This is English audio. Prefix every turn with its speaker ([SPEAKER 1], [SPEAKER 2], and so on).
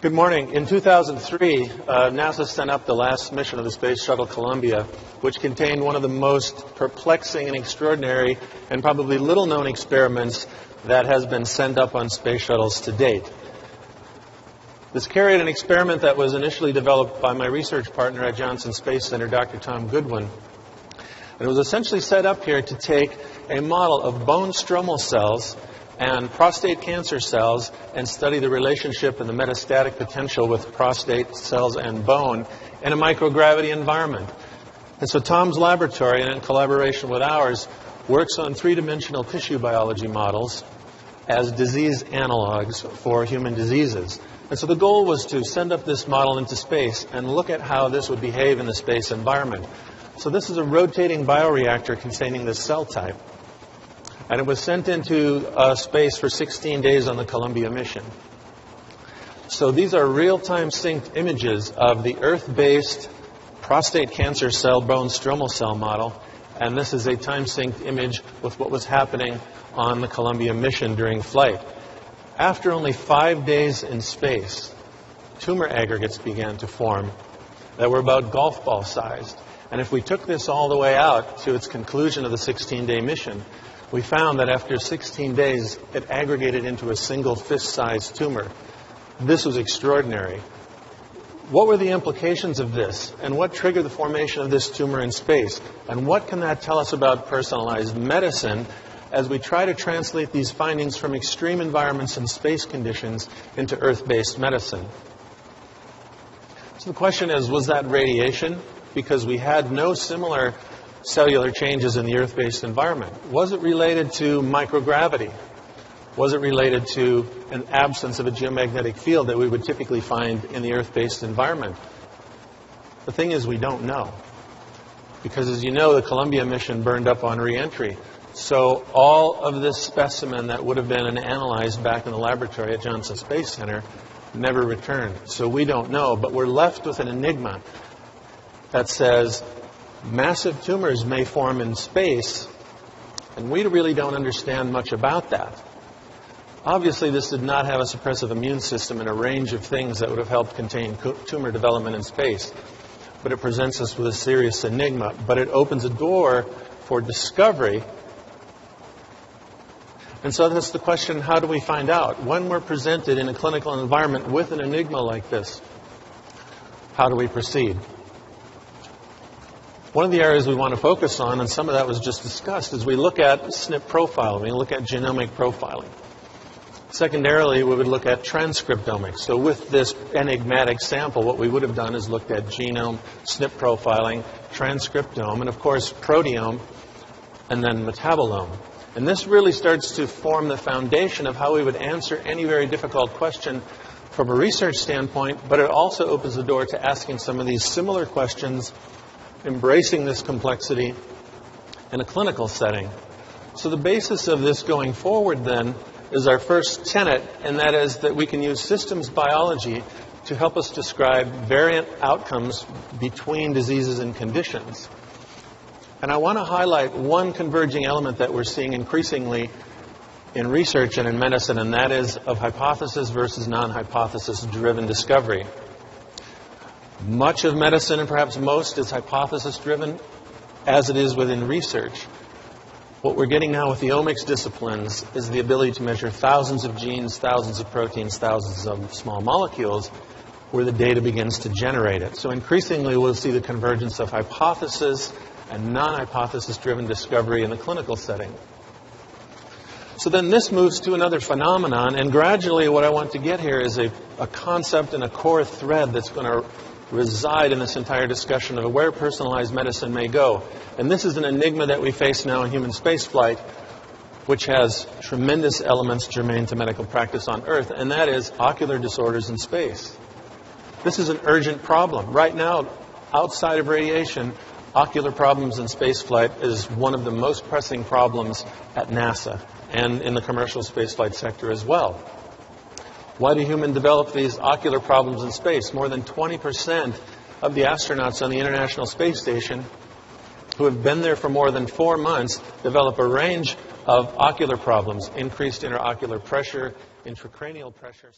[SPEAKER 1] Good morning. In 2003, NASA sent up the last mission of the Space Shuttle Columbia, which contained one of the most perplexing and extraordinary and probably little-known experiments that has been sent up on space shuttles to date. This carried an experiment that was initially developed by my research partner at Johnson Space Center, Dr. Tom Goodwin. It was essentially set up here to take a model of bone stromal cells and prostate cancer cells and study the relationship and the metastatic potential with prostate cells and bone in a microgravity environment. And so Tom's laboratory, and in collaboration with ours, works on three-dimensional tissue biology models as disease analogs for human diseases. And so the goal was to send up this model into space and look at how this would behave in the space environment. So this is a rotating bioreactor containing this cell type. And it was sent into space for 16 days on the Columbia mission. So these are real-time synced images of the Earth-based prostate cancer cell bone stromal cell model. And this is a time-synced image with what was happening on the Columbia mission during flight. After only 5 days in space, tumor aggregates began to form that were about golf ball sized. And if we took this all the way out to its conclusion of the 16-day mission, we found that after 16 days, it aggregated into a single fist-sized tumor. This was extraordinary. What were the implications of this? And what triggered the formation of this tumor in space? And what can that tell us about personalized medicine as we try to translate these findings from extreme environments and space conditions into Earth-based medicine? So the question is, was that radiation? Because we had no similar cellular changes in the Earth-based environment. Was it related to microgravity? Was it related to an absence of a geomagnetic field that we would typically find in the Earth-based environment? The thing is, we don't know. Because as you know, the Columbia mission burned up on re-entry. So all of this specimen that would have been analyzed back in the laboratory at Johnson Space Center never returned. So we don't know, but we're left with an enigma that says massive tumors may form in space, and we really don't understand much about that. Obviously, this did not have a suppressive immune system and a range of things that would have helped contain tumor development in space. But it presents us with a serious enigma. But it opens a door for discovery. And so that's the question, how do we find out? When we're presented in a clinical environment with an enigma like this, how do we proceed? One of the areas we want to focus on, and some of that was just discussed, is we look at SNP profiling, we look at genomic profiling. Secondarily, we would look at transcriptomics. So with this enigmatic sample, what we would have done is looked at genome, SNP profiling, transcriptome, and of course proteome, and then metabolome. And this really starts to form the foundation of how we would answer any very difficult question from a research standpoint, but it also opens the door to asking some of these similar questions, embracing this complexity in a clinical setting. So the basis of this going forward then is our first tenet, and that is that we can use systems biology to help us describe variant outcomes between diseases and conditions. And I want to highlight one converging element that we're seeing increasingly in research and in medicine, and that is of hypothesis versus non-hypothesis driven discovery. Much of medicine, and perhaps most, is hypothesis-driven, as it is within research. What we're getting now with the omics disciplines is the ability to measure thousands of genes, thousands of proteins, thousands of small molecules, where the data begins to generate it. So increasingly, we'll see the convergence of hypothesis and non-hypothesis-driven discovery in the clinical setting. So then this moves to another phenomenon, and gradually what I want to get here is a concept and a core thread that's going to reside in this entire discussion of where personalized medicine may go. And this is an enigma that we face now in human spaceflight, which has tremendous elements germane to medical practice on Earth, and that is ocular disorders in space. This is an urgent problem. Right now, outside of radiation, ocular problems in spaceflight is one of the most pressing problems at NASA and in the commercial spaceflight sector as well. Why do humans develop these ocular problems in space? More than 20% of the astronauts on the International Space Station who have been there for more than 4 months develop a range of ocular problems, increased intraocular pressure, intracranial pressure.